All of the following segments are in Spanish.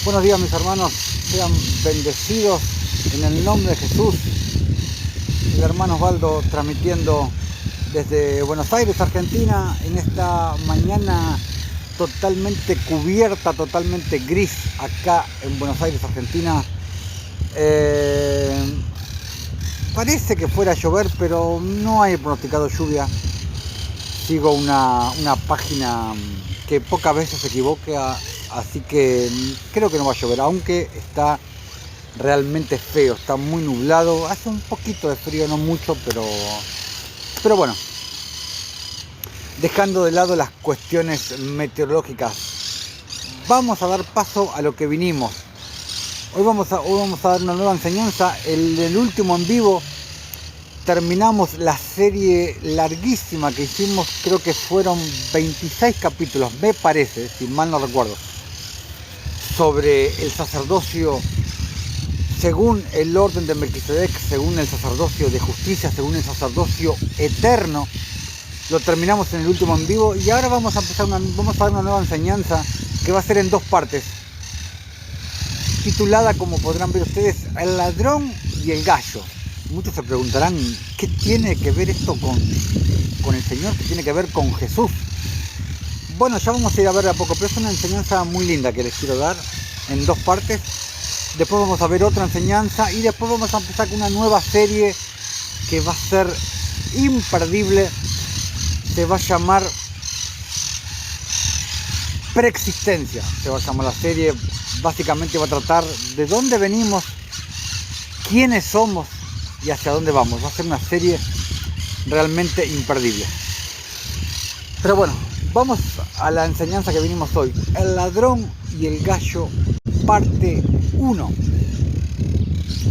Buenos días, mis hermanos, sean bendecidos en el nombre de Jesús. El hermano Osvaldo transmitiendo desde Buenos Aires, Argentina, en esta mañana totalmente cubierta, totalmente gris acá en Buenos Aires, Argentina. Parece que fuera a llover, pero no hay pronosticado lluvia. Sigo una página que pocas veces se equivoca, así que creo que no va a llover, aunque está realmente feo, está muy nublado, hace un poquito de frío, no mucho, pero bueno, dejando de lado las cuestiones meteorológicas, vamos a dar paso a lo que vinimos. Hoy vamos a dar una nueva enseñanza. El último en vivo terminamos la serie larguísima que hicimos, creo que fueron 26 capítulos, me parece, si mal no recuerdo, sobre el sacerdocio según el orden de Melquisedec, según el sacerdocio de justicia, según el sacerdocio eterno. Lo terminamos en el último en vivo y ahora vamos a dar una nueva enseñanza que va a ser en dos partes, titulada, como podrán ver ustedes, El ladrón y el gallo. Muchos se preguntarán, ¿qué tiene que ver esto con el Señor? ¿Qué tiene que ver con Jesús? Bueno, ya vamos a ir a ver de a poco, pero es una enseñanza muy linda que les quiero dar en dos partes. Después vamos a ver otra enseñanza y después vamos a empezar con una nueva serie que va a ser imperdible. Se va a llamar Preexistencia. Se va a llamar la serie. Básicamente va a tratar de dónde venimos, quiénes somos y hacia dónde vamos. Va a ser una serie realmente imperdible. Pero bueno, vamos a la enseñanza que vinimos hoy. El ladrón y el gallo, parte 1.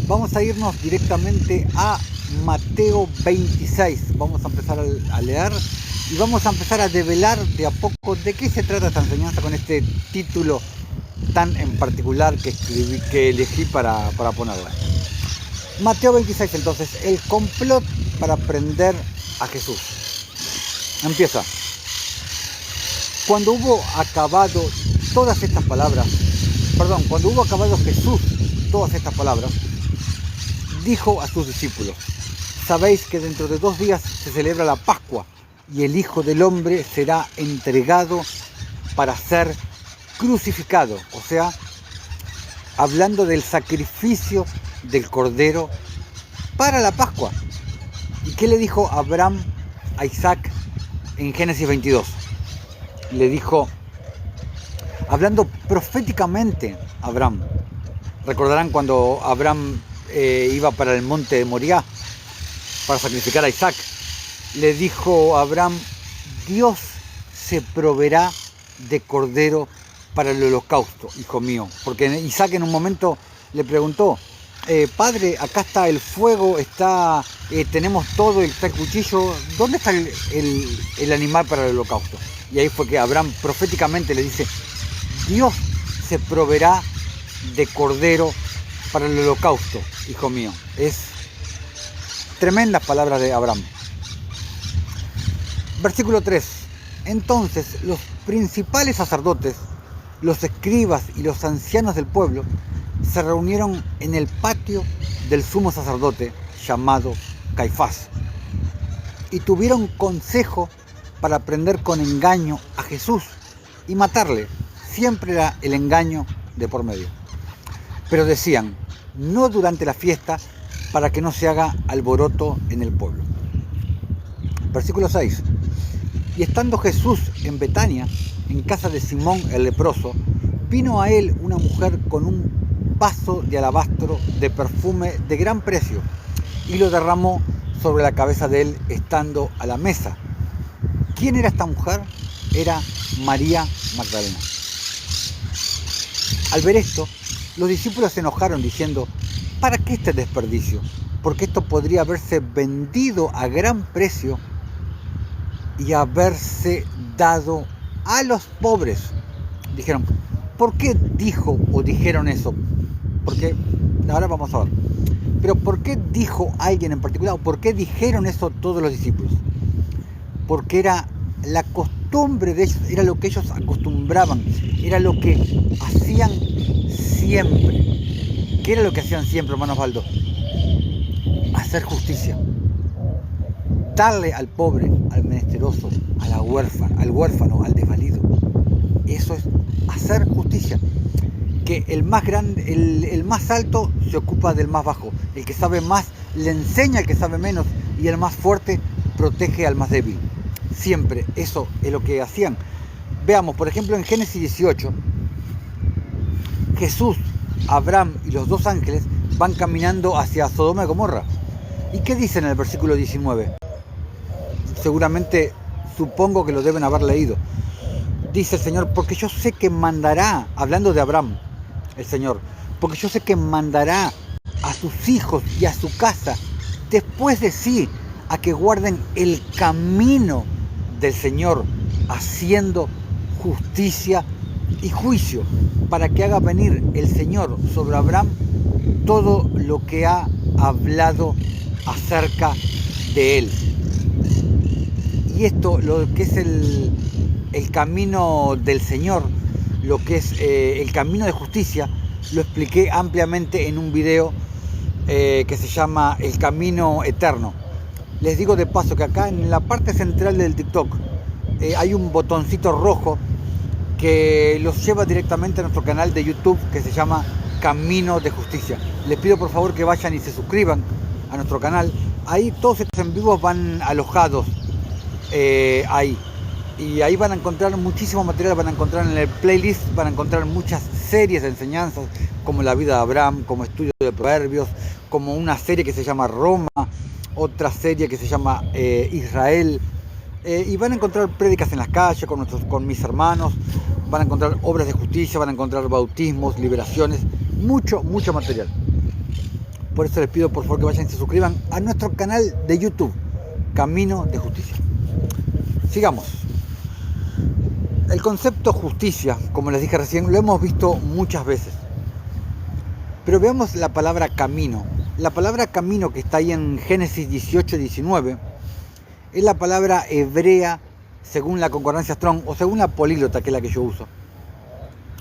Vamos a irnos directamente a Mateo 26. Vamos a empezar a leer y vamos a empezar a develar de a poco de qué se trata esta enseñanza con este título tan en particular que elegí para ponerla. Mateo 26, entonces, el complot para prender a Jesús. Empieza. Cuando hubo acabado Jesús todas estas palabras, dijo a sus discípulos: sabéis que dentro de 2 días se celebra la Pascua y el Hijo del Hombre será entregado para ser crucificado. O sea, hablando del sacrificio del Cordero para la Pascua. ¿Y qué le dijo Abraham a Isaac en Génesis 22? Le dijo, hablando proféticamente a Abraham. Recordarán cuando Abraham iba para el monte de Moriah para sacrificar a Isaac. Le dijo a Abraham: Dios se proveerá de cordero para el holocausto, hijo mío. Porque Isaac en un momento le preguntó: padre, acá está el fuego, tenemos todo, está el cuchillo, ¿dónde está el animal para el holocausto? Y ahí fue que Abraham proféticamente le dice: Dios se proveerá de cordero para el holocausto, hijo mío. Es tremendas palabras de Abraham. Versículo 3. Entonces los principales sacerdotes, los escribas y los ancianos del pueblo se reunieron en el patio del sumo sacerdote llamado Caifás y tuvieron consejo para prender con engaño a Jesús y matarle. Siempre era el engaño de por medio. Pero decían: no durante la fiesta, para que no se haga alboroto en el pueblo. Versículo 6. Y estando Jesús en Betania, en casa de Simón el leproso, vino a él una mujer con un vaso de alabastro de perfume de gran precio y lo derramó sobre la cabeza de él estando a la mesa. ¿Quién era esta mujer? Era María Magdalena. Al ver esto, los discípulos se enojaron diciendo: ¿para qué este desperdicio? Porque esto podría haberse vendido a gran precio y haberse dado a los pobres. Dijeron: ¿por qué dijo o dijeron eso? Porque ahora vamos a ver. Pero ¿por qué dijo alguien en particular? ¿Por qué dijeron eso todos los discípulos? Porque era la costumbre de ellos, era lo que ellos acostumbraban, era lo que hacían siempre. ¿Qué era lo que hacían siempre, hermano Osvaldo? Hacer justicia. Darle al pobre, al menesteroso, a la huérfana, al huérfano, al desvalido. Eso es hacer justicia. Que el más grande, el más alto se ocupa del más bajo. El que sabe más le enseña al que sabe menos, y el más fuerte protege al más débil. Siempre eso es lo que hacían. Veamos, por ejemplo, en Génesis 18, Jesús, Abraham y los dos ángeles van caminando hacia Sodoma y Gomorra. ¿Y qué dice en el versículo 19? Seguramente, supongo que lo deben haber leído. Dice el Señor, porque yo sé que mandará, hablando de Abraham, el Señor, porque yo sé que mandará a sus hijos y a su casa después de sí a que guarden el camino del Señor, haciendo justicia y juicio, para que haga venir el Señor sobre Abraham todo lo que ha hablado acerca de él. Y esto, lo que es el camino del Señor, lo que es el camino de justicia, lo expliqué ampliamente en un video que se llama El Camino Eterno. Les digo de paso que acá en la parte central del TikTok hay un botoncito rojo que los lleva directamente a nuestro canal de YouTube, que se llama Camino de Justicia. Les pido por favor que vayan y se suscriban a nuestro canal. Ahí todos estos en vivos van alojados ahí. Y ahí van a encontrar muchísimo material, van a encontrar en el playlist, van a encontrar muchas series de enseñanzas, como la vida de Abraham, como estudio de Proverbios, como una serie que se llama Roma, otra serie que se llama Israel, y van a encontrar prédicas en las calles con mis hermanos, van a encontrar obras de justicia, van a encontrar bautismos, liberaciones, mucho material. Por eso les pido por favor que vayan y se suscriban a nuestro canal de YouTube, Camino de Justicia. Sigamos. El concepto justicia, como les dije recién, lo hemos visto muchas veces. Pero veamos la palabra camino. La palabra camino que está ahí en Génesis 18-19 es la palabra hebrea, según la concordancia Strong, o según la políglota, que es la que yo uso.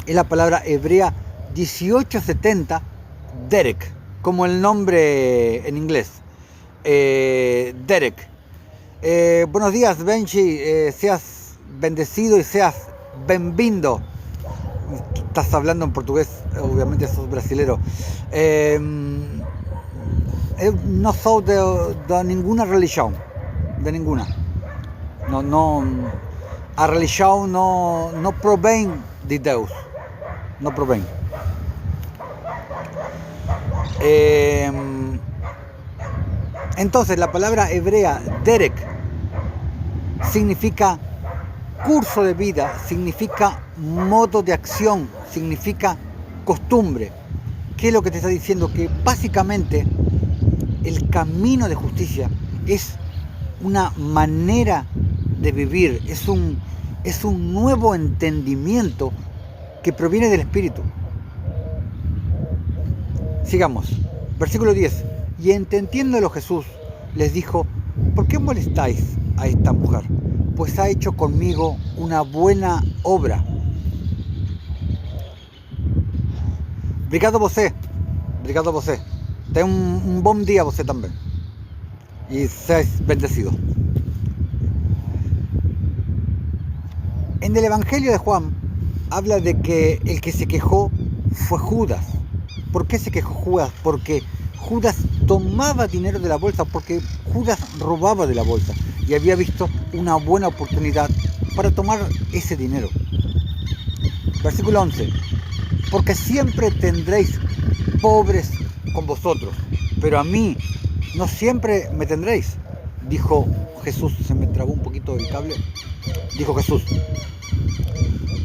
Es la palabra hebrea 1870, Derek, como el nombre en inglés. Derek. Buenos días, Benji. Seas bendecido y seas bem-vindo. Estás hablando en portugués, obviamente sos brasilero. No soy de ninguna religión, de ninguna. No, a religión no provém de Deus, no provém. Entonces la palabra hebrea Derek significa curso de vida, significa modo de acción, significa costumbre. ¿Qué es lo que te está diciendo? Que básicamente el camino de justicia es una manera de vivir, es un nuevo entendimiento que proviene del Espíritu. Sigamos, versículo 10. Y entendiéndolo Jesús les dijo, ¿por qué molestáis a esta mujer? Pues ha hecho conmigo una buena obra. Obrigado você. Ten un buen día você también. Y seas bendecido. En el Evangelio de Juan habla de que el que se quejó fue Judas. ¿Por qué se quejó Judas? Porque Judas tomaba dinero de la bolsa, porque Judas robaba de la bolsa y había visto una buena oportunidad para tomar ese dinero. Versículo 11. Porque siempre tendréis pobres con vosotros, pero a mí no siempre me tendréis, dijo Jesús. Se me trabó un poquito el cable. Dijo Jesús,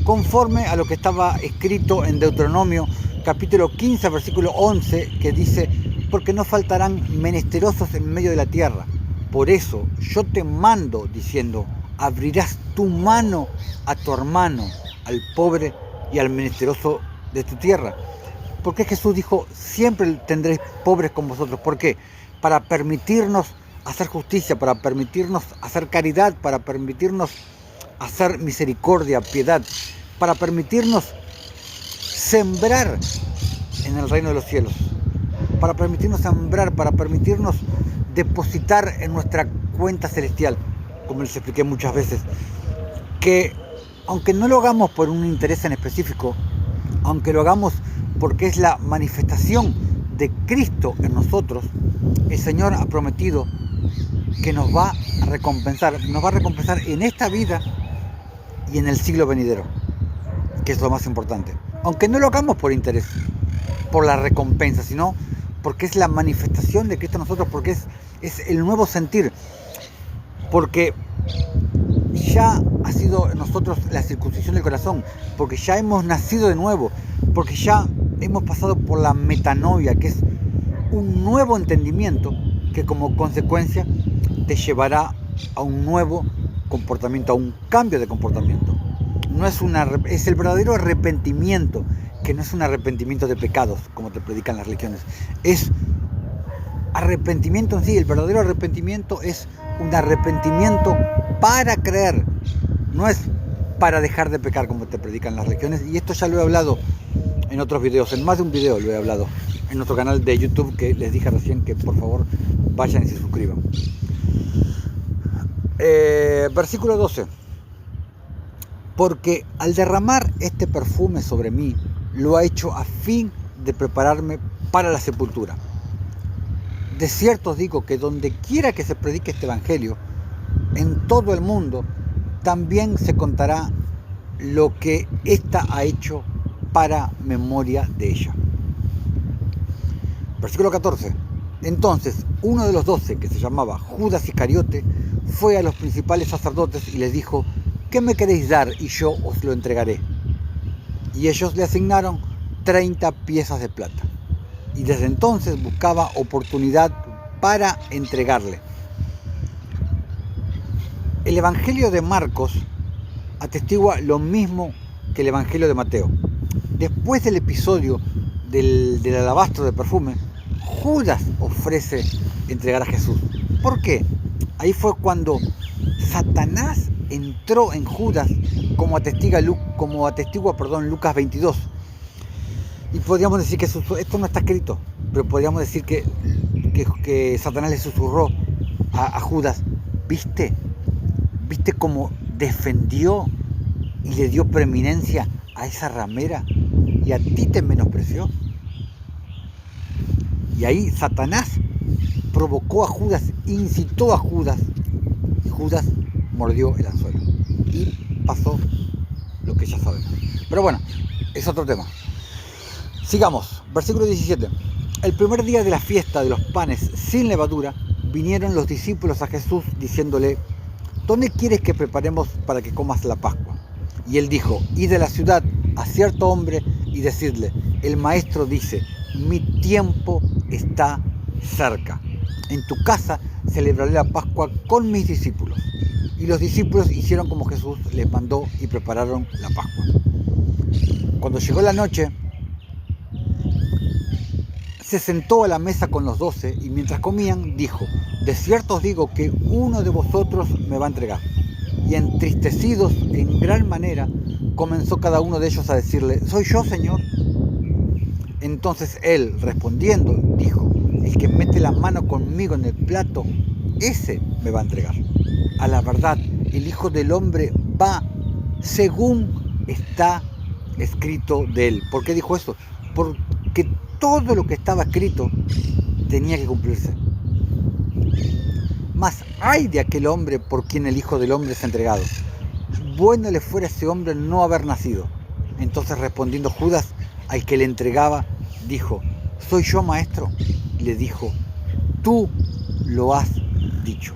conforme a lo que estaba escrito en Deuteronomio capítulo 15 versículo 11, que dice, porque no faltarán menesterosos en medio de la tierra. Por eso yo te mando diciendo, abrirás tu mano a tu hermano, al pobre y al menesteroso de tu tierra. ¿Por qué Jesús dijo, siempre tendréis pobres con vosotros? ¿Por qué? Para permitirnos hacer justicia, para permitirnos hacer caridad, para permitirnos hacer misericordia, piedad, para permitirnos sembrar en el reino de los cielos, para permitirnos sembrar, para permitirnos depositar en nuestra cuenta celestial, como les expliqué muchas veces, que aunque no lo hagamos por un interés en específico, aunque lo hagamos porque es la manifestación de Cristo en nosotros, el Señor ha prometido que nos va a recompensar en esta vida y en el siglo venidero, que es lo más importante. Aunque no lo hagamos por interés, por la recompensa, sino porque es la manifestación de Cristo en nosotros, porque es el nuevo sentir, porque ya ha sido en nosotros la circuncisión del corazón, porque ya hemos nacido de nuevo, porque ya hemos pasado por la metanoia, que es un nuevo entendimiento que como consecuencia te llevará a un nuevo comportamiento, a un cambio de comportamiento. Es el verdadero arrepentimiento, que no es un arrepentimiento de pecados, como te predican las religiones. Es arrepentimiento en sí. El verdadero arrepentimiento es un arrepentimiento para creer, no es para dejar de pecar, como te predican las religiones. Y esto ya lo he hablado en otros videos, en más de un video lo he hablado, en nuestro canal de YouTube, que les dije recién que por favor vayan y se suscriban. Versículo 12. Porque al derramar este perfume sobre mí, lo ha hecho a fin de prepararme para la sepultura. De cierto os digo que donde quiera que se predique este evangelio, en todo el mundo, también se contará lo que ésta ha hecho para memoria de ella. Versículo 14. Entonces, uno de los 12, que se llamaba Judas Iscariote, fue a los principales sacerdotes y les dijo: ¿qué me queréis dar y yo os lo entregaré? Y ellos le asignaron 30 piezas de plata. Y desde entonces buscaba oportunidad para entregarle. El Evangelio de Marcos atestigua lo mismo que el Evangelio de Mateo. Después del episodio del alabastro de perfume, Judas ofrece entregar a Jesús. ¿Por qué? Ahí fue cuando Satanás entró en Judas, como atestigua Lucas 22. Y podríamos decir que esto no está escrito, pero podríamos decir que Satanás le susurró a Judas: ¿viste cómo defendió y le dio preeminencia a esa ramera y a ti te menospreció? Y ahí Satanás provocó a Judas, incitó a Judas, y Judas mordió el anzuelo. Y pasó lo que ya sabemos. Pero bueno, es otro tema. Sigamos, versículo 17. El primer día de la fiesta de los panes sin levadura, vinieron los discípulos a Jesús diciéndole: ¿dónde quieres que preparemos para que comas la Pascua? Y él dijo: id de la ciudad a cierto hombre y decidle: el maestro dice, mi tiempo está cerca. En tu casa celebraré la Pascua con mis discípulos. Y los discípulos hicieron como Jesús les mandó y prepararon la Pascua. Cuando llegó la noche, se sentó a la mesa con los 12 y mientras comían dijo: de cierto os digo que uno de vosotros me va a entregar. Y entristecidos en gran manera, comenzó cada uno de ellos a decirle: ¿soy yo, Señor? Entonces él, respondiendo, dijo: el que mete la mano conmigo en el plato, ese me va a entregar. A la verdad, el Hijo del Hombre va según está escrito de él. ¿Por qué dijo eso? Porque todo lo que estaba escrito tenía que cumplirse. Mas ay de aquel hombre por quien el Hijo del Hombre es entregado. Bueno le fuera a ese hombre no haber nacido. Entonces respondiendo Judas, al que le entregaba, dijo: ¿soy yo, maestro? Y le dijo: tú lo has dicho.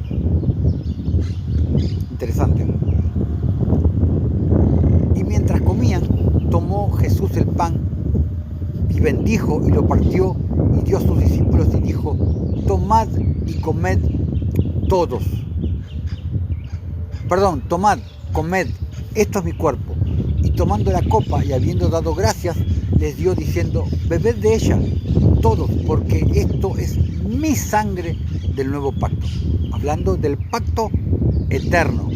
Interesante. Y mientras comían, tomó Jesús el pan y bendijo y lo partió y dio a sus discípulos y dijo: tomad y comed todos. Tomad, comed, esto es mi cuerpo. Y tomando la copa y habiendo dado gracias, les dio diciendo: bebed de ella todos, porque esto es mi sangre del nuevo pacto. Hablando del pacto eterno,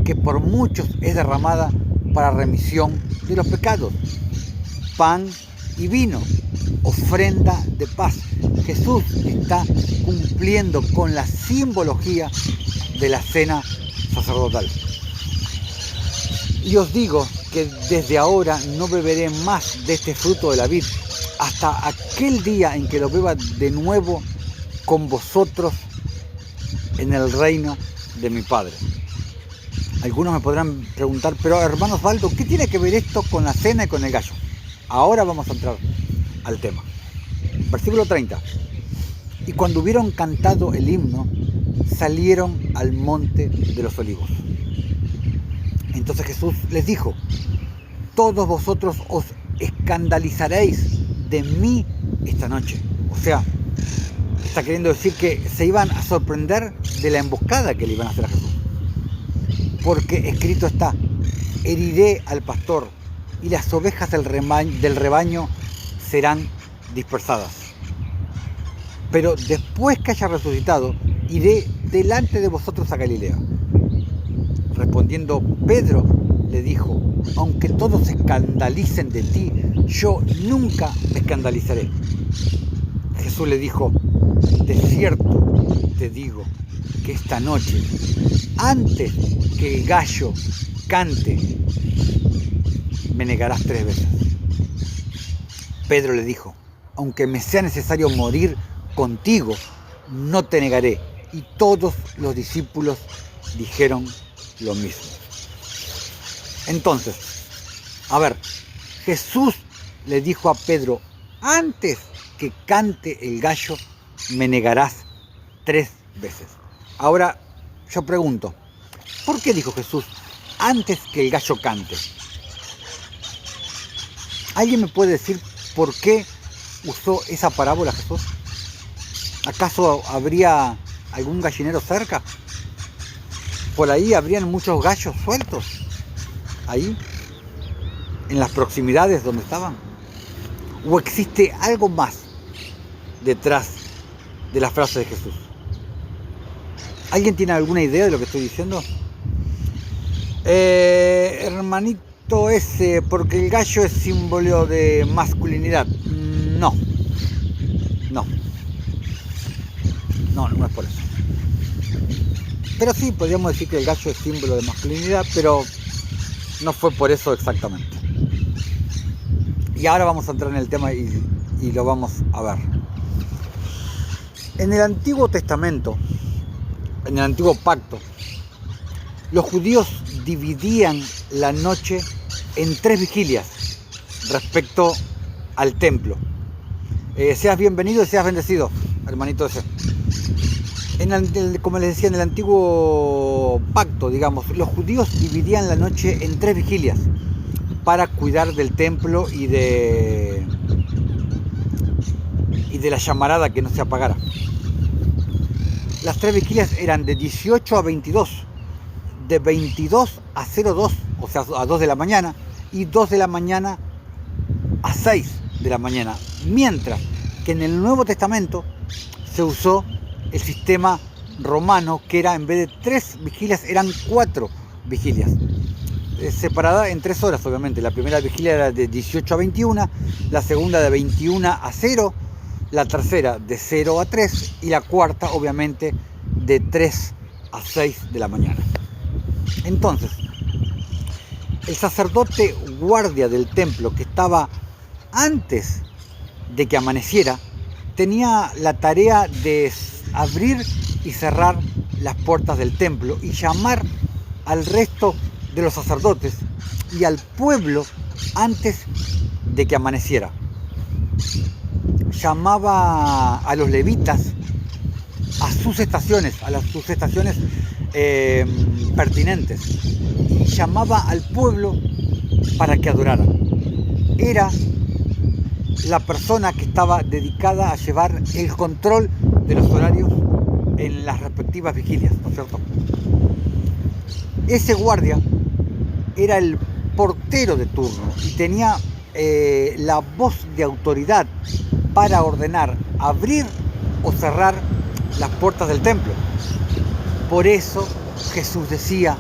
que por muchos es derramada para remisión de los pecados. Pan y vino, ofrenda de paz. Jesús está cumpliendo con la simbología de la cena sacerdotal. Y os digo que desde ahora no beberé más de este fruto de la vid hasta aquel día en que lo beba de nuevo con vosotros en el reino de mi Padre. Algunos me podrán preguntar, pero hermano Osvaldo, ¿qué tiene que ver esto con la cena y con el gallo? Ahora vamos a entrar al tema. Versículo 30. Y cuando hubieron cantado el himno, salieron al monte de los olivos. Entonces Jesús les dijo: todos vosotros os escandalizaréis de mí esta noche. O sea, está queriendo decir que se iban a sorprender de la emboscada que le iban a hacer a Jesús. Porque escrito está: heriré al pastor y las ovejas del rebaño serán dispersadas. Pero después que haya resucitado, iré delante de vosotros a Galilea. Respondiendo Pedro, le dijo: aunque todos se escandalicen de ti, yo nunca me escandalizaré. Jesús le dijo: de cierto te digo que esta noche, antes que el gallo cante, me negarás 3 veces. Pedro le dijo: aunque me sea necesario morir contigo, no te negaré. Y todos los discípulos dijeron lo mismo. Entonces, a ver, Jesús le dijo a Pedro: antes que cante el gallo, me negarás 3 veces. Ahora, yo pregunto, ¿por qué dijo Jesús antes que el gallo cante? ¿Alguien me puede decir por qué usó esa parábola Jesús? ¿Acaso habría algún gallinero cerca? ¿Por ahí habrían muchos gallos sueltos? ¿Ahí? ¿En las proximidades donde estaban? ¿O existe algo más detrás de la frase de Jesús? ¿Alguien tiene alguna idea de lo que estoy diciendo? Hermanito ese, porque el gallo es símbolo de masculinidad. No es por eso. Pero sí, podríamos decir que el gallo es símbolo de masculinidad, pero no fue por eso exactamente. Y ahora vamos a entrar en el tema y lo vamos a ver. En el Antiguo Testamento, en el Antiguo Pacto, los judíos dividían la noche en 3 vigilias respecto al templo. Seas bienvenido y seas bendecido, hermanito ese. Como les decía, en el Antiguo Pacto, digamos, los judíos dividían la noche en 3 vigilias para cuidar del templo y de la llamarada que no se apagara. Las 3 vigilias eran de 18 a 22, de 22 a 02, o sea, a 2 de la mañana, y 2 de la mañana a 6 de la mañana. Mientras que en el Nuevo Testamento se usó el sistema romano, que era, en vez de 3 vigilias, eran 4 vigilias. Separada en 3 horas, obviamente. La primera vigilia era de 18 a 21, la segunda de 21 a 0, la tercera de 0 a 3 y la cuarta, obviamente, de 3 a 6 de la mañana. Entonces, el sacerdote guardia del templo, que estaba antes de que amaneciera, tenía la tarea de abrir y cerrar las puertas del templo y llamar al resto de los sacerdotes y al pueblo antes de que amaneciera. Llamaba a los levitas a sus estaciones, pertinentes, y llamaba al pueblo para que adoraran. Era la persona que estaba dedicada a llevar el control de los horarios en las respectivas vigilias, ¿no es cierto? Ese guardia era el portero de turno y tenía la voz de autoridad para ordenar abrir o cerrar las puertas del templo. Por eso Jesús decía: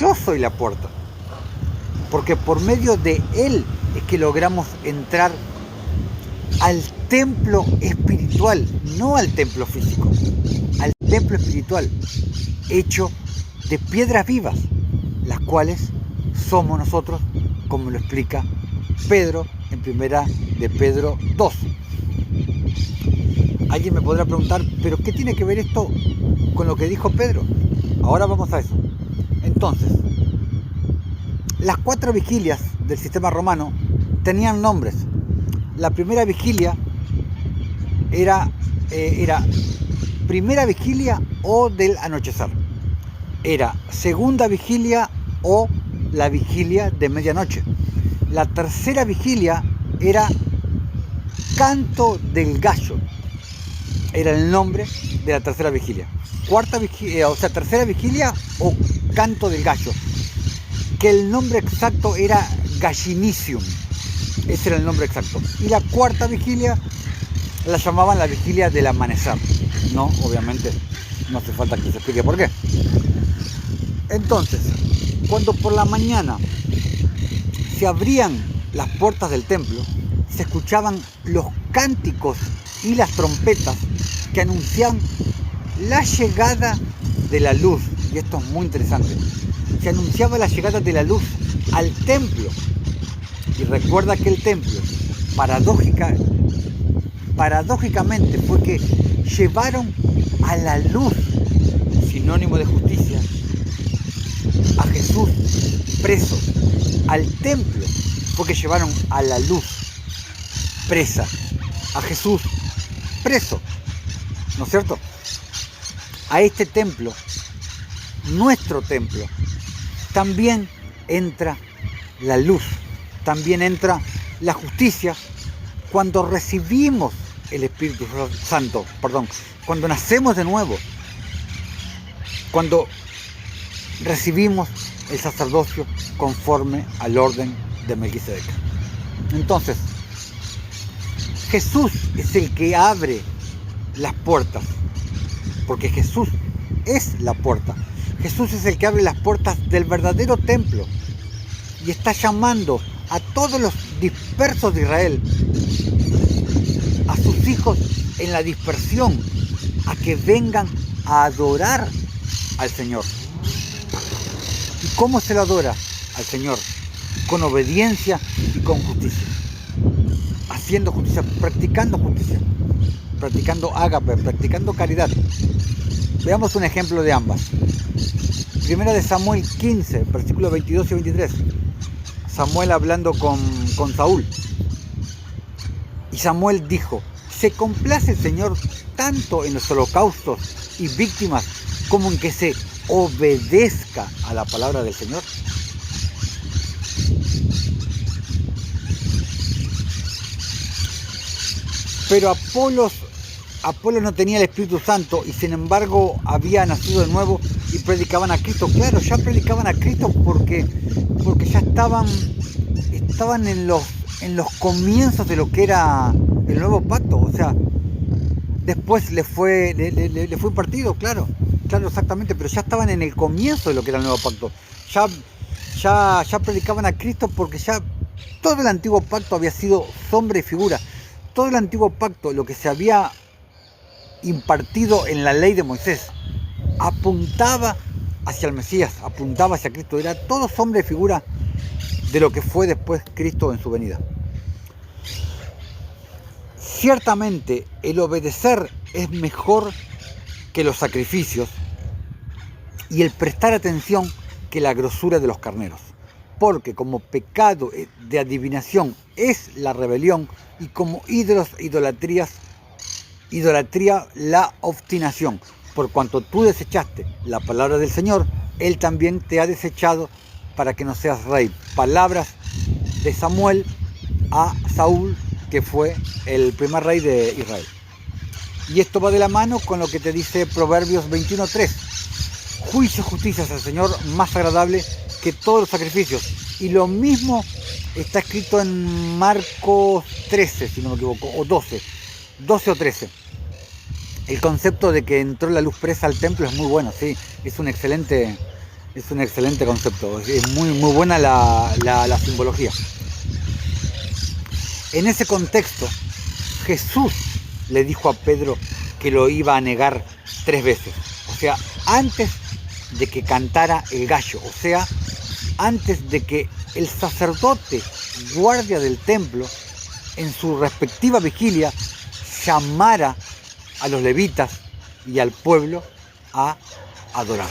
yo soy la puerta, porque por medio de él es que logramos entrar al templo espiritual, no al templo físico, al templo espiritual, hecho de piedras vivas, las cuales somos nosotros, como lo explica Pedro en primera de Pedro 2. Alguien me podrá preguntar, ¿pero qué tiene que ver esto con lo que dijo Pedro? Ahora vamos a eso. Entonces, las 4 vigilias del sistema romano tenían nombres. La primera vigilia era primera vigilia o del anochecer. Era segunda vigilia o la vigilia de medianoche. La tercera vigilia era canto del gallo. Era el nombre de la tercera vigilia. Cuarta vigilia, tercera vigilia o canto del gallo. Que el nombre exacto era gallinicium. Ese era el nombre exacto. Y la cuarta vigilia la llamaban la vigilia del amanecer. No, obviamente, no hace falta que se explique por qué. Entonces, cuando por la mañana se abrían las puertas del templo, se escuchaban los cánticos y las trompetas que anunciaban la llegada de la luz. Y esto es muy interesante. Se anunciaba la llegada de la luz al templo. Y recuerda que el templo, paradójicamente, fue que llevaron a la luz, sinónimo de justicia, a Jesús preso. Al templo fue que llevaron a la luz presa, a Jesús preso, ¿no es cierto? A este templo, nuestro templo, también entra la luz, también entra la justicia cuando recibimos el Espíritu Santo, cuando nacemos de nuevo, cuando recibimos el sacerdocio conforme al orden de Melquisedec. Entonces, Jesús es el que abre las puertas, porque Jesús es la puerta. Jesús es el que abre las puertas del verdadero templo y está llamando a todos los dispersos de Israel, a sus hijos en la dispersión, a que vengan a adorar al Señor. ¿Y cómo se lo adora al Señor? Con obediencia y con justicia. Haciendo justicia, practicando ágape, practicando caridad. Veamos un ejemplo de ambas. Primera de Samuel 15, versículos 22 y 23. Samuel hablando con Saúl. Y Samuel dijo: ¿se complace el Señor tanto en los holocaustos y víctimas como en que se obedezca a la palabra del Señor? Pero Apolo no tenía el Espíritu Santo y sin embargo había nacido de nuevo y predicaban a Cristo. Claro, ya predicaban a Cristo porque ya estaban en los comienzos de lo que era el nuevo pacto. O sea, después le fue impartido, claro, exactamente, pero ya estaban en el comienzo de lo que era el nuevo pacto. Ya predicaban a Cristo porque ya todo el antiguo pacto había sido sombra y figura. Todo el antiguo pacto, lo que se había impartido en la ley de Moisés, apuntaba hacia el Mesías, apuntaba hacia Cristo. Era todo sombra y figura de lo que fue después Cristo en su venida. Ciertamente el obedecer es mejor que los sacrificios y el prestar atención que la grosura de los carneros, porque como pecado de adivinación es la rebelión y como idolatría la obstinación. Por cuanto tú desechaste la palabra del Señor, Él también te ha desechado para que no seas rey. Palabras de Samuel a Saúl, que fue el primer rey de Israel. Y esto va de la mano con lo que te dice Proverbios 21:3. Juicio y justicia es el Señor, más agradable que todos los sacrificios. Y lo mismo está escrito en Marcos 13, si no me equivoco, o 12 o 13. El concepto de que entró la luz presa al templo es muy bueno, sí, es un excelente concepto, es muy buena la simbología. En ese contexto Jesús le dijo a Pedro que lo iba a negar 3 veces. O sea, antes de que cantara el gallo. O sea, antes de que el sacerdote guardia del templo, en su respectiva vigilia, llamara a los levitas y al pueblo a adorar.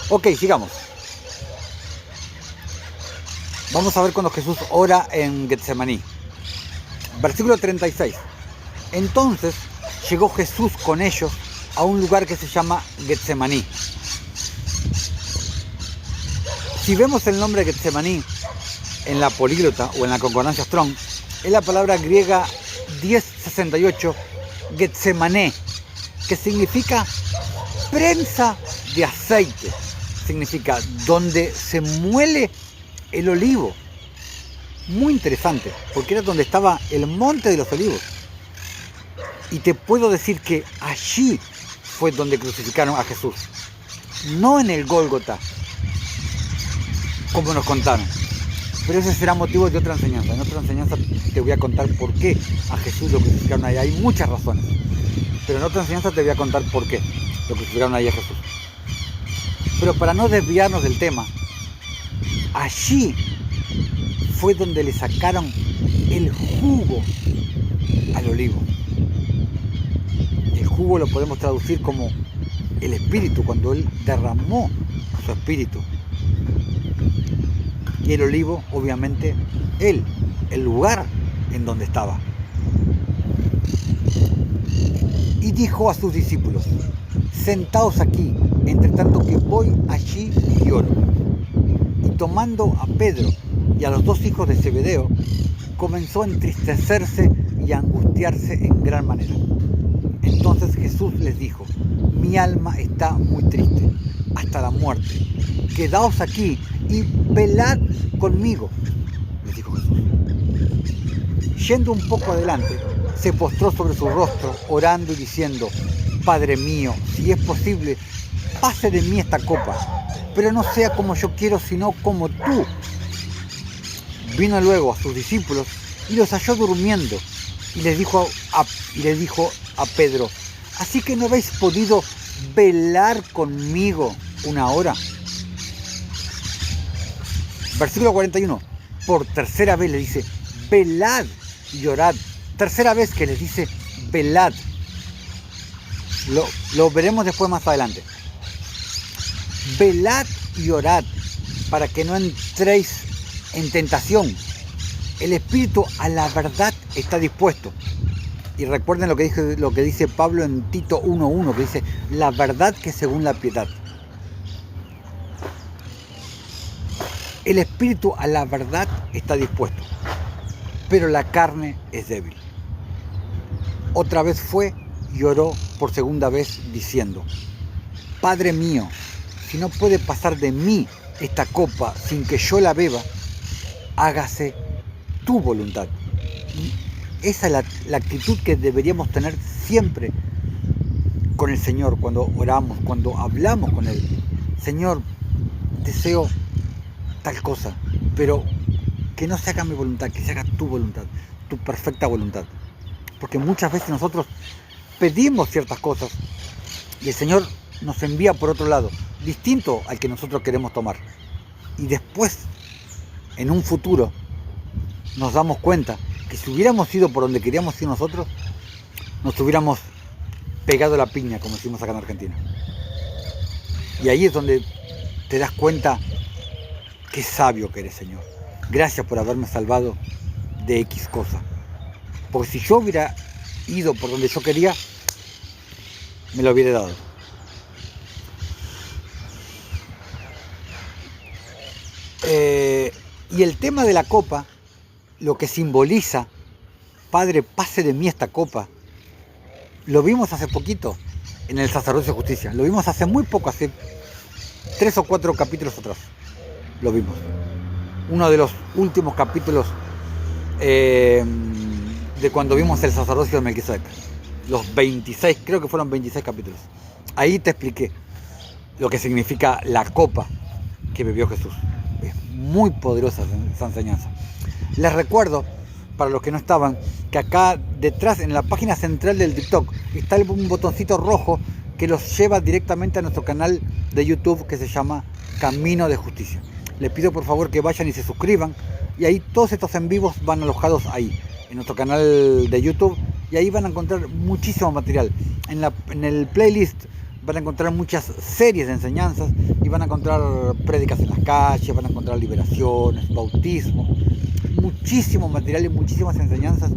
Ok, sigamos. Vamos a ver cuando Jesús ora en Getsemaní. Versículo 36. Entonces llegó Jesús con ellos a un lugar que se llama Getsemaní. Si vemos el nombre Getsemaní en la políglota o en la concordancia Strong, es la palabra griega 1068 Getsemané, que significa prensa de aceite. Significa donde se muele el olivo. Muy interesante, porque era donde estaba el monte de los olivos. Y te puedo decir que allí fue donde crucificaron a Jesús, no en el Gólgota, como nos contaron. Pero ese será motivo de otra enseñanza. En otra enseñanza te voy a contar por qué a Jesús lo crucificaron ahí. Hay muchas razones, pero en otra enseñanza te voy a contar por qué lo crucificaron ahí a Jesús. Pero para no desviarnos del tema, allí fue donde le sacaron el jugo al olivo. El jugo lo podemos traducir como el espíritu, cuando Él derramó su espíritu. Y el olivo, obviamente, Él, el lugar en donde estaba. Y dijo a sus discípulos: sentaos aquí, entre tanto que voy allí y oro. Y tomando a Pedro y a los 2 hijos de Zebedeo, comenzó a entristecerse y a angustiarse en gran manera. Entonces Jesús les dijo: mi alma está muy triste, hasta la muerte. Quedaos aquí y velad conmigo, les dijo Jesús. Yendo un poco adelante, se postró sobre su rostro, orando y diciendo: Padre mío, si es posible, pase de mí esta copa, pero no sea como yo quiero, sino como tú. Vino luego a sus discípulos y los halló durmiendo, y les dijo a Pedro: ¿así que no habéis podido velar conmigo una hora? Versículo 41. Por tercera vez le dice: velad y orad. Tercera vez que les dice velad. Lo veremos después más adelante. Velad y orad para que no entréis en tentación. El espíritu a la verdad está dispuesto. Y recuerden lo que dice Pablo en Tito 1:1, que dice: la verdad que según la piedad. El espíritu a la verdad está dispuesto, pero la carne es débil. Otra vez fue y oró por segunda vez diciendo: Padre mío, si no puede pasar de mí esta copa sin que yo la beba, hágase tu voluntad. Y esa es la actitud que deberíamos tener siempre con el Señor, cuando oramos, cuando hablamos con Él. Señor, deseo tal cosa, pero que no se haga mi voluntad, que se haga tu voluntad, tu perfecta voluntad. Porque muchas veces nosotros pedimos ciertas cosas y el Señor nos envía por otro lado, distinto al que nosotros queremos tomar. Y después, en un futuro, nos damos cuenta que si hubiéramos ido por donde queríamos ir nosotros, nos hubiéramos pegado la piña, como decimos acá en Argentina. Y ahí es donde te das cuenta qué sabio que eres, Señor. Gracias por haberme salvado de X cosa. Porque si yo hubiera ido por donde yo quería, me lo hubiera dado. Y el tema de la copa, lo que simboliza, Padre, pase de mí esta copa, lo vimos hace poquito en el sacerdocio de justicia. Lo vimos hace muy poco, hace 3 o 4 capítulos atrás. Lo vimos. Uno de los últimos capítulos de cuando vimos el sacerdocio de Melquisedec. Los 26, creo que fueron 26 capítulos. Ahí te expliqué lo que significa la copa que bebió Jesús. Es muy poderosa esa enseñanza. Les recuerdo para los que no estaban, que acá detrás, en la página central del TikTok, está un botoncito rojo que los lleva directamente a nuestro canal de YouTube que se llama Camino de Justicia. Les pido por favor que vayan y se suscriban, y ahí todos estos en vivos van alojados ahí, en nuestro canal de YouTube, y ahí van a encontrar muchísimo material. En el playlist van a encontrar muchas series de enseñanzas, y van a encontrar prédicas en las calles, van a encontrar liberaciones, bautismo, muchísimo material y muchísimas enseñanzas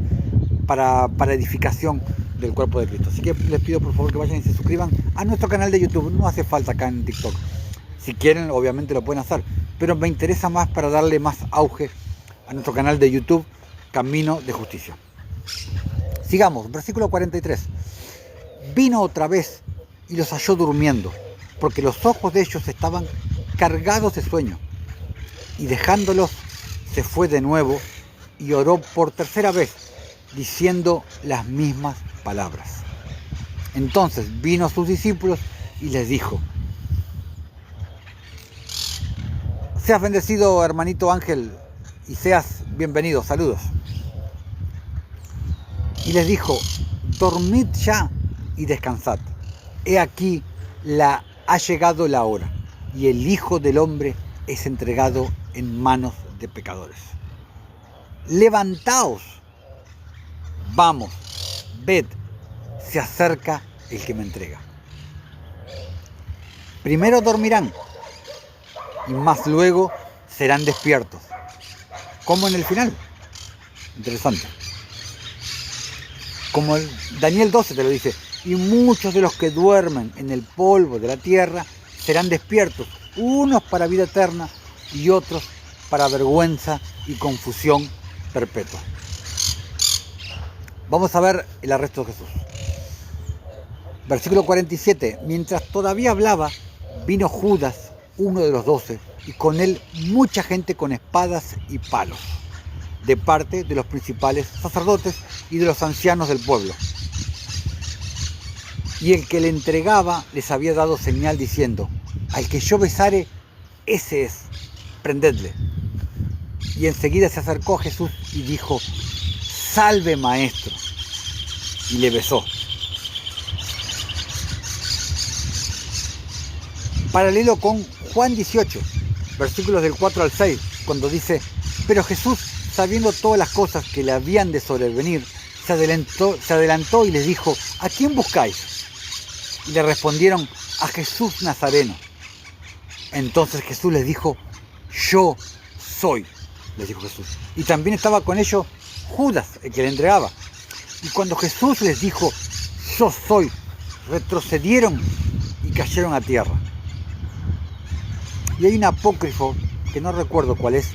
para edificación del cuerpo de Cristo. Así que les pido por favor que vayan y se suscriban a nuestro canal de YouTube. No hace falta acá en TikTok. Si quieren, obviamente lo pueden hacer, pero me interesa más para darle más auge a nuestro canal de YouTube, Camino de Justicia. Sigamos, versículo 43. Vino otra vez y los halló durmiendo, porque los ojos de ellos estaban cargados de sueño. Y dejándolos, se fue de nuevo y oró por tercera vez, diciendo las mismas palabras. Entonces vino a sus discípulos y les dijo: seas bendecido, hermanito Ángel, y seas bienvenido, saludos. Y les dijo: dormid ya y descansad. He aquí, ha llegado la hora, y el Hijo del Hombre es entregado en manos de pecadores. Levantaos, vamos, ved, se acerca el que me entrega. Primero dormirán, y más luego serán despiertos, como en el final. Interesante. Como Daniel 12 te lo dice: y muchos de los que duermen en el polvo de la tierra serán despiertos, unos para vida eterna y otros para vergüenza y confusión perpetua. Vamos a ver el arresto de Jesús. Versículo 47. Mientras todavía hablaba, vino Judas, uno de los 12, y con él mucha gente con espadas y palos, de parte de los principales sacerdotes y de los ancianos del pueblo. Y el que le entregaba les había dado señal diciendo: al que yo besare, ese es, prendedle. Y enseguida se acercó a Jesús y dijo: salve, maestro. Y le besó. Paralelo con Juan 18, versículos del 4 al 6, cuando dice: pero Jesús, sabiendo todas las cosas que le habían de sobrevenir, se adelantó y les dijo: ¿a quién buscáis? Y le respondieron: a Jesús Nazareno. Entonces Jesús les dijo: yo soy, les dijo Jesús. Y también estaba con ellos Judas, el que le entregaba. Y cuando Jesús les dijo: yo soy, retrocedieron y cayeron a tierra. Y hay un apócrifo, que no recuerdo cuál es,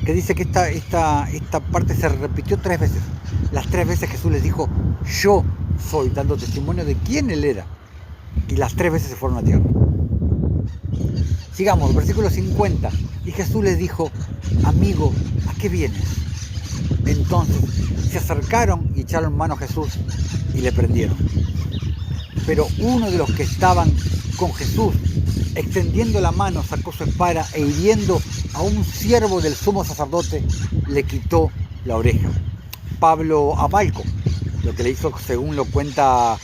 que dice que esta parte se repitió 3 veces. Las 3 veces Jesús les dijo: yo soy, dando testimonio de quién él era. Y las 3 veces se fueron a tierra. Sigamos, versículo 50. Y Jesús les dijo: amigo, ¿a qué vienes? Entonces se acercaron y echaron mano a Jesús y le prendieron. Pero uno de los que estaban con Jesús, extendiendo la mano, sacó su espada e hiriendo a un siervo del sumo sacerdote, le quitó la oreja. Pablo a Malco, lo que le hizo según lo cuenta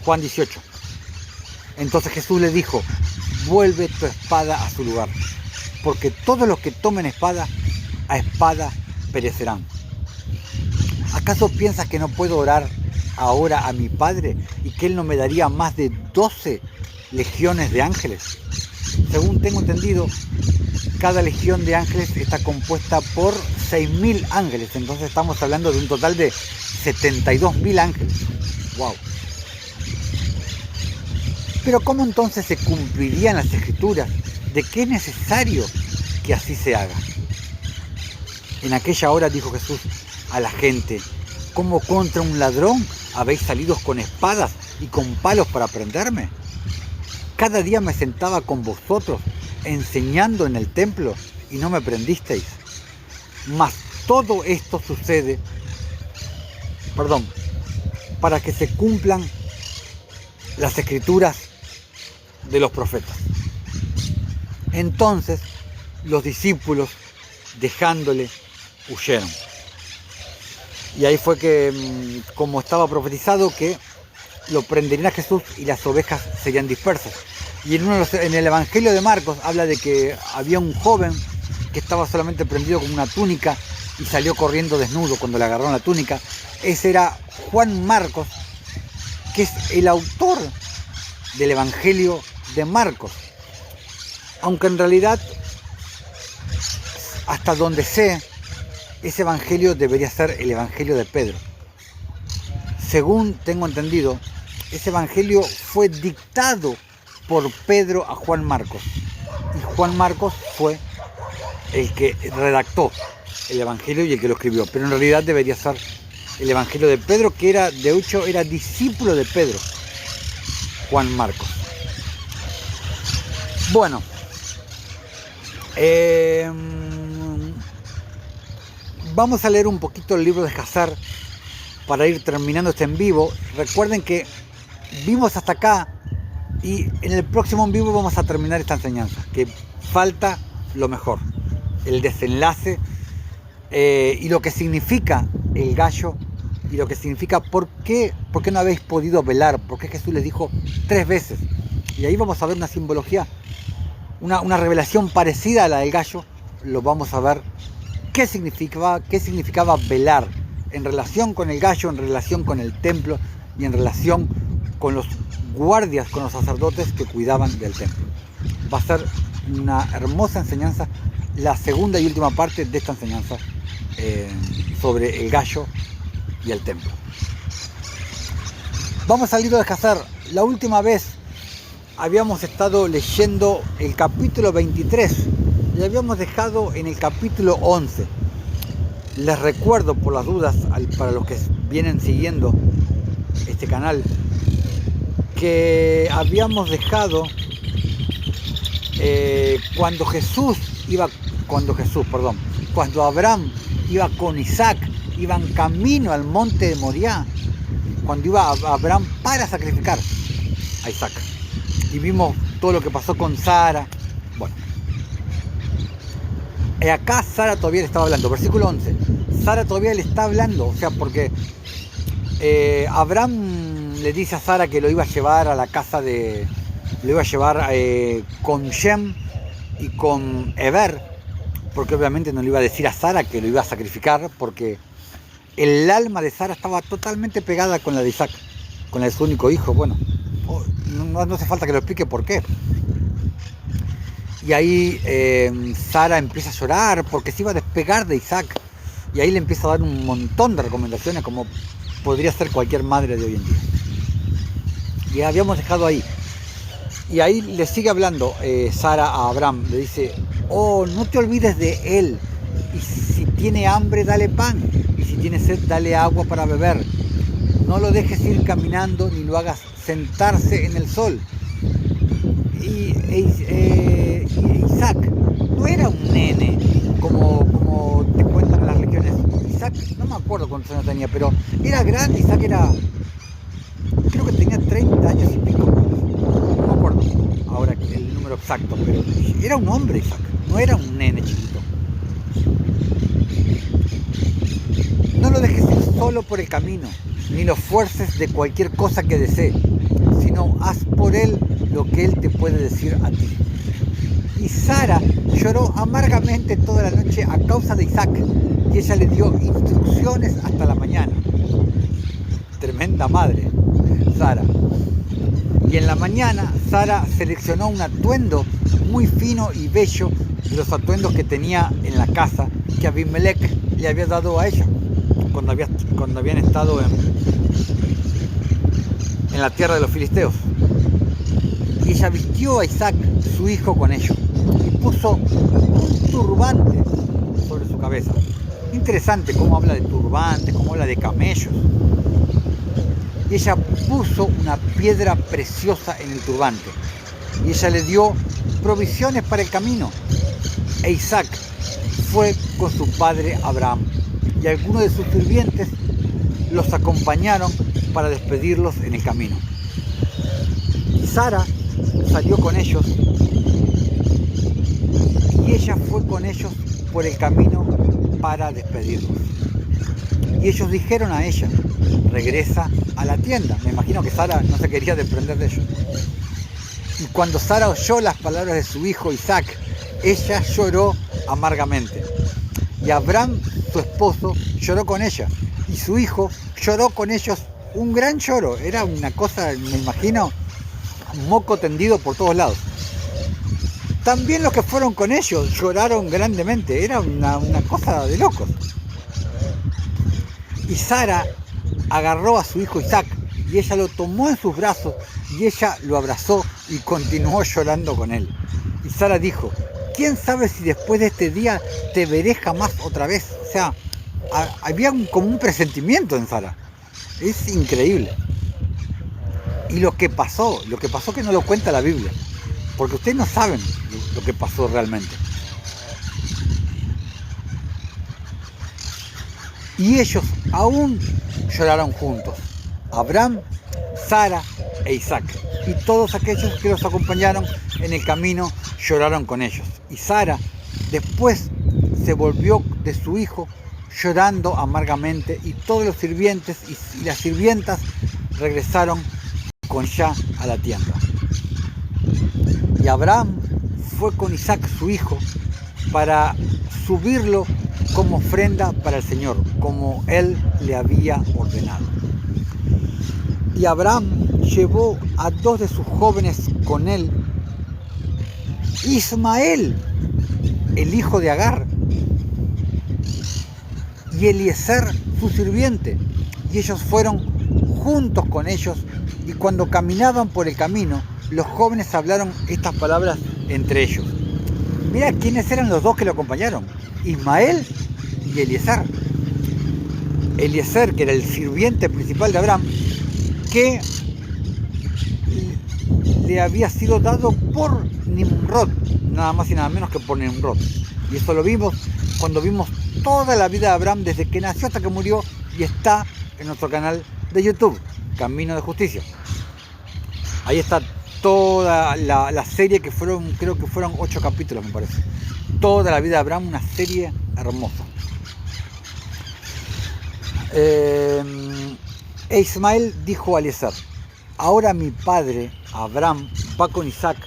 Juan 18. Entonces Jesús le dijo: vuelve tu espada a su lugar, porque todos los que tomen espada, a espada perecerán. ¿Acaso piensas que no puedo orar ahora a mi Padre y que Él no me daría más de 12 legiones de ángeles? Según tengo entendido, cada legión de ángeles está compuesta por 6.000 ángeles, entonces estamos hablando de un total de 72.000 ángeles. ¡Wow! Pero ¿cómo entonces se cumplirían las escrituras de que es necesario que así se haga? En aquella hora dijo Jesús a la gente: ¿cómo contra un ladrón habéis salido con espadas y con palos para prenderme? Cada día me sentaba con vosotros enseñando en el templo y no me prendisteis. Mas todo esto sucede, para que se cumplan las escrituras de los profetas. Entonces los discípulos, dejándole, huyeron. Y ahí fue que, como estaba profetizado, que lo prenderían a Jesús y las ovejas serían dispersas. Y en el Evangelio de Marcos habla de que había un joven que estaba solamente prendido con una túnica y salió corriendo desnudo cuando le agarraron la túnica. Ese era Juan Marcos, que es el autor del Evangelio de Marcos. Aunque en realidad, hasta donde sé, ese evangelio debería ser el evangelio de Pedro. Según tengo entendido, ese evangelio fue dictado por Pedro a Juan Marcos. Y Juan Marcos fue el que redactó el evangelio y el que lo escribió. Pero en realidad debería ser el evangelio de Pedro, que era, de hecho, era discípulo de Pedro, Juan Marcos. Bueno, vamos a leer un poquito el libro de Hazar para ir terminando este en vivo. Recuerden que vimos hasta acá y en el próximo en vivo vamos a terminar esta enseñanza, que falta lo mejor, el desenlace y lo que significa el gallo y lo que significa por qué no habéis podido velar, por qué Jesús les dijo 3 veces. Y ahí vamos a ver una simbología, una revelación parecida a la del gallo. Lo vamos a ver qué significaba velar en relación con el gallo, en relación con el templo y en relación con los guardias, con los sacerdotes que cuidaban del templo. Va a ser una hermosa enseñanza, la segunda y última parte de esta enseñanza sobre el gallo y el templo. Vamos al libro de Hazar. La última vez habíamos estado leyendo el capítulo 23 y habíamos dejado en el capítulo 11. Les recuerdo, por las dudas, para los que vienen siguiendo este canal, que habíamos dejado cuando Abraham iba con Isaac, iban camino al monte de Moriah, cuando iba Abraham para sacrificar a Isaac. Y vimos todo lo que pasó con Sara. Bueno, acá Sara todavía le estaba hablando, versículo 11. Sara todavía le está hablando, o sea, porque Abraham le dice a Sara que lo iba a llevar a la casa de... Lo iba a llevar con Shem y con Eber, porque obviamente no le iba a decir a Sara que lo iba a sacrificar, porque el alma de Sara estaba totalmente pegada con la de Isaac, con la de su único hijo. Bueno, no hace falta que lo explique por qué. Y ahí Sara empieza a llorar porque se iba a despegar de Isaac. Y ahí le empieza a dar un montón de recomendaciones, como podría ser cualquier madre de hoy en día. Y habíamos dejado ahí. Y ahí le sigue hablando Sara a Abraham. Le dice: oh, no te olvides de él. Y si tiene hambre, dale pan. Y si tiene sed, dale agua para beber. No lo dejes ir caminando ni lo hagas sentarse en el sol. Y Isaac no era un nene como te cuentan las religiones. Isaac, no me acuerdo cuántos años tenía, pero era grande. Isaac creo que tenía 30 años y pico. No me acuerdo ahora el número exacto, pero era un hombre Isaac, no era un nene chiquito. No lo dejes ir solo por el camino, ni lo fuerces de cualquier cosa que desee, sino haz por él lo que él te puede decir a ti. Y Sara lloró amargamente toda la noche a causa de Isaac, y ella le dio instrucciones hasta la mañana. Tremenda madre, Sara. Y en la mañana Sara seleccionó un atuendo muy fino y bello de los atuendos que tenía en la casa que Abimelech le había dado a ella cuando habían estado en la tierra de los filisteos. Y ella vistió a Isaac, su hijo, con ello, y puso un turbante sobre su cabeza. Interesante cómo habla de turbantes, cómo habla de camellos. Y ella puso una piedra preciosa en el turbante. Y ella le dio provisiones para el camino. E Isaac fue con su padre Abraham. Y algunos de sus sirvientes los acompañaron para despedirlos en el camino. Y Sara salió con ellos. Y ella fue con ellos por el camino para despedirlos. Y ellos dijeron a ella, regresa a la tienda. Me imagino que Sara no se quería desprender de ellos. Y cuando Sara oyó las palabras de su hijo Isaac, ella lloró amargamente. Y Abraham, su esposo, lloró con ella. Y su hijo lloró con ellos un gran lloro. Era una cosa, me imagino, moco tendido por todos lados. También los que fueron con ellos lloraron grandemente. Era una cosa de locos. Y Sara agarró a su hijo Isaac y ella lo tomó en sus brazos y ella lo abrazó y continuó llorando con él. Y Sara dijo, ¿quién sabe si después de este día te veré jamás otra vez? O sea, había como un presentimiento en Sara. Es increíble. Y lo que pasó que no lo cuenta la Biblia, porque ustedes no saben lo que pasó realmente. Y ellos aún lloraron juntos, Abraham, Sara e Isaac. Y todos aquellos que los acompañaron en el camino lloraron con ellos. Y Sara después se volvió de su hijo llorando amargamente, y todos los sirvientes y las sirvientas regresaron con ella a la tienda. Y Abraham fue con Isaac su hijo para subirlo como ofrenda para el Señor, como él le había ordenado. Y Abraham llevó a 2 de sus jóvenes con él, Ismael, el hijo de Agar, y Eliezer, su sirviente, y ellos fueron juntos con ellos, y cuando caminaban por el camino, los jóvenes hablaron estas palabras entre ellos. Mira quiénes eran los 2 que lo acompañaron, Ismael y Eliezer. Eliezer, que era el sirviente principal de Abraham, que le había sido dado por Nimrod, nada más y nada menos que por Nimrod. Y eso lo vimos cuando vimos toda la vida de Abraham desde que nació hasta que murió, y está en nuestro canal de YouTube, Camino de Justicia. Ahí está toda la serie, que creo que fueron 8 capítulos, me parece. Toda la vida de Abraham, una serie hermosa. E Ismael dijo a Eliezer, ahora mi padre Abraham va con Isaac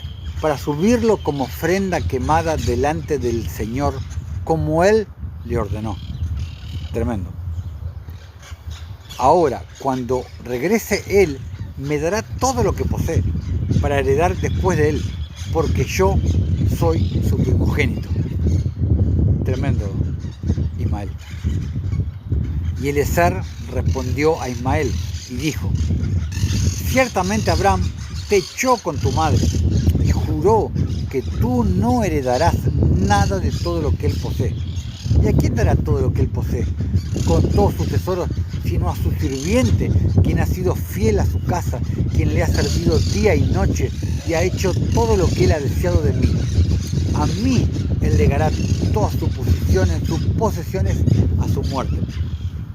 para subirlo como ofrenda quemada delante del Señor, como él le ordenó. Tremendo. Ahora, cuando regrese él, me dará todo lo que posee para heredar después de él, porque yo soy su primogénito. Tremendo, Ismael. Y Eliezer respondió a Ismael y dijo, ciertamente Abraham te echó con tu madre y juró que tú no heredarás nada de todo lo que él posee. ¿Y a quién dará todo lo que él posee con todos sus tesoros, sino a su sirviente, quien ha sido fiel a su casa, quien le ha servido día y noche y ha hecho todo lo que él ha deseado de mí? A mí él legará todas sus posesiones a su muerte.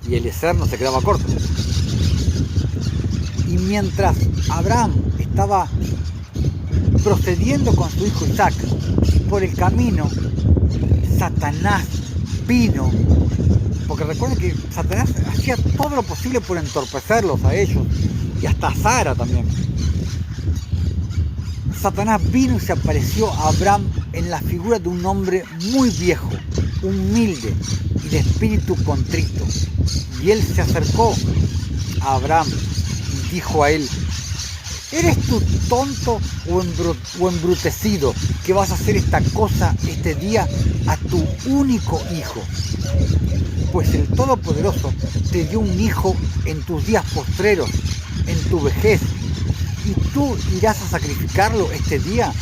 Y Eliezer no se quedaba corto. Y mientras Abraham estaba procediendo con su hijo Isaac por el camino, Satanás vino, porque recuerden que Satanás hacía todo lo posible por entorpecerlos a ellos, y hasta a Sara también. Satanás vino y se apareció a Abraham en la figura de un hombre muy viejo, humilde y de espíritu contrito. Y él se acercó a Abraham y dijo a él, ¿eres tú tonto o embrutecido que vas a hacer esta cosa este día a tu único hijo? Pues el Todopoderoso te dio un hijo en tus días postreros, en tu vejez, y tú irás a sacrificarlo este día,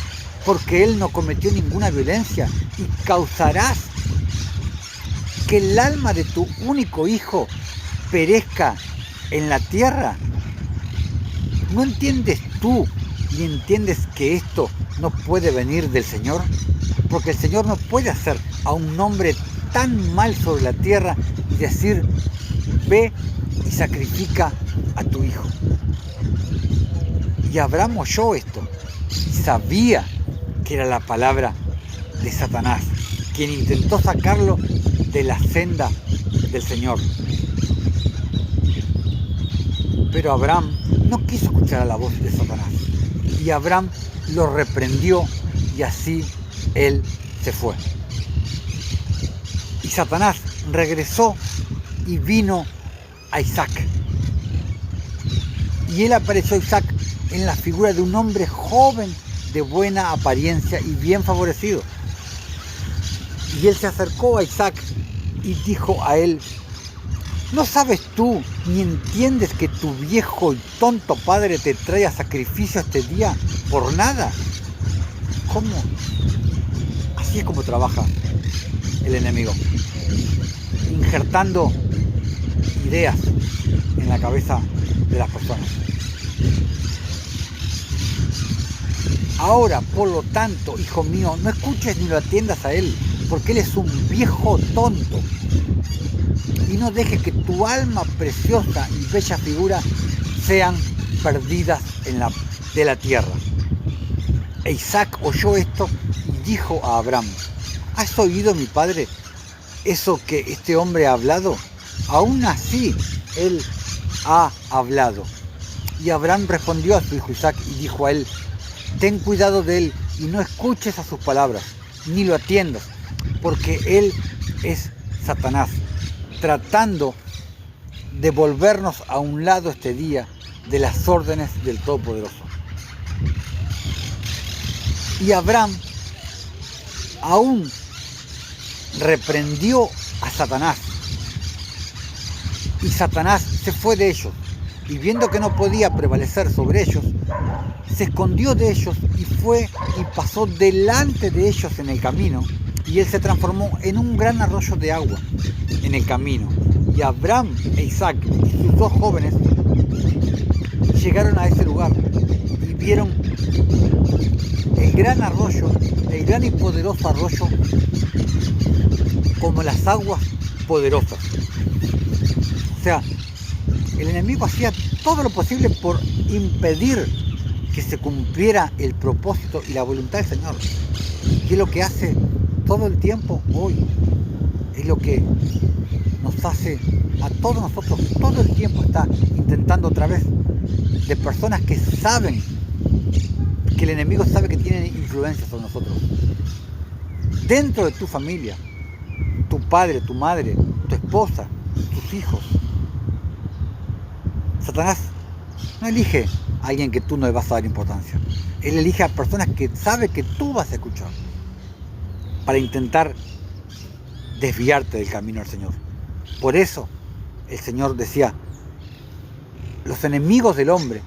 porque él no cometió ninguna violencia, y causarás que el alma de tu único hijo perezca en la tierra. ¿No entiendes tú y entiendes que esto no puede venir del Señor? Porque el Señor no puede hacer a un hombre tan mal sobre la tierra y decir, ve y sacrifica a tu hijo. Y Abraham oyó esto y sabía que era la palabra de Satanás, quien intentó sacarlo de la senda del Señor. Pero Abraham no quiso escuchar a la voz de Satanás. Y Abraham lo reprendió y así él se fue. Y Satanás regresó y vino a Isaac. Y él apareció a Isaac en la figura de un hombre joven de buena apariencia y bien favorecido. Y él se acercó a Isaac y dijo a él: ¿no sabes tú ni entiendes que tu viejo y tonto padre te trae a sacrificio este día por nada? ¿Cómo? Así es como trabaja el enemigo, injertando ideas en la cabeza de las personas. Ahora, por lo tanto, hijo mío, no escuches ni lo atiendas a él, porque él es un viejo tonto. Y no dejes que tu alma preciosa y bella figura sean perdidas de la tierra. E Isaac oyó esto y dijo a Abraham: ¿has oído, mi padre, eso que este hombre ha hablado? Aún así, él ha hablado. Y Abraham respondió a su hijo Isaac y dijo a él: ten cuidado de él y no escuches a sus palabras, ni lo atiendas, porque él es Satanás, tratando de volvernos a un lado este día de las órdenes del Todopoderoso. Y Abraham aún reprendió a Satanás, y Satanás se fue de ellos, y viendo que no podía prevalecer sobre ellos, se escondió de ellos y fue y pasó delante de ellos en el camino, y él se transformó en un gran arroyo de agua en el camino. Y Abraham e Isaac y sus dos jóvenes llegaron a ese lugar y vieron el gran arroyo, el gran y poderoso arroyo, como las aguas poderosas. O sea, el enemigo hacía todo lo posible por impedir que se cumpliera el propósito y la voluntad del Señor. Y es lo que hace todo el tiempo hoy. Es lo que nos hace a todos nosotros. Todo el tiempo está intentando, a través de personas que saben, que el enemigo sabe que tienen influencia sobre nosotros. Dentro de tu familia, tu padre, tu madre, tu esposa, tus hijos. Satanás no elige a alguien que tú no le vas a dar importancia. Él elige a personas que sabe que tú vas a escuchar, para intentar desviarte del camino del Señor. Por eso el Señor decía: los enemigos del hombre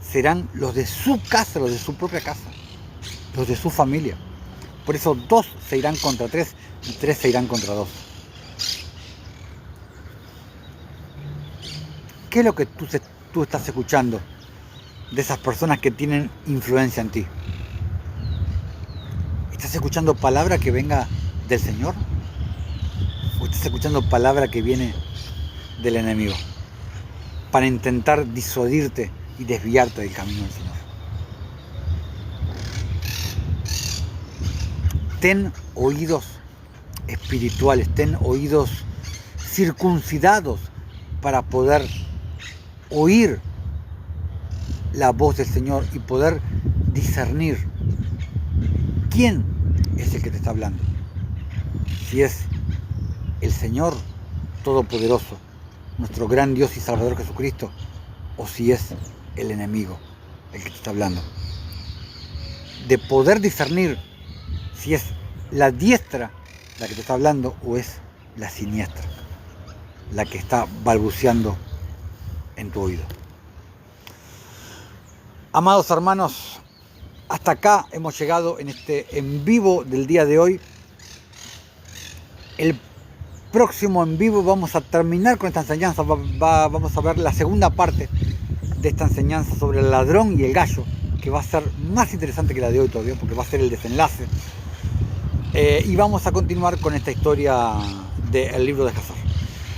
serán los de su casa, los de su propia casa, los de su familia. Por eso 2 se irán contra 3 y 3 se irán contra 2. ¿Qué es lo que tú estás escuchando de esas personas que tienen influencia en ti? ¿Estás escuchando palabra que venga del Señor? ¿O estás escuchando palabra que viene del enemigo? Para intentar disuadirte y desviarte del camino del Señor. Ten oídos espirituales, ten oídos circuncidados para poder oír la voz del Señor y poder discernir quién es el que te está hablando. Si es el Señor Todopoderoso, nuestro gran Dios y Salvador Jesucristo, o si es el enemigo el que te está hablando. De poder discernir si es la diestra la que te está hablando o es la siniestra la que está balbuceando en tu oído. Amados hermanos, hasta acá hemos llegado en este en vivo del día de hoy. El próximo en vivo vamos a terminar con esta enseñanza. Vamos a ver la segunda parte de esta enseñanza sobre el ladrón y el gallo, que va a ser más interesante que la de hoy todavía, porque va a ser el desenlace. Y vamos a continuar con esta historia del libro de Hazar.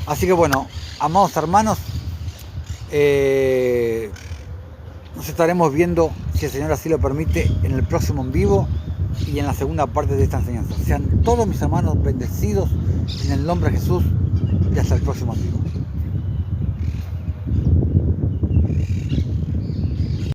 Así que bueno, amados hermanos, nos estaremos viendo, si el Señor así lo permite, en el próximo en vivo y en la segunda parte de esta enseñanza. Sean todos mis hermanos bendecidos en el nombre de Jesús y hasta el próximo en vivo.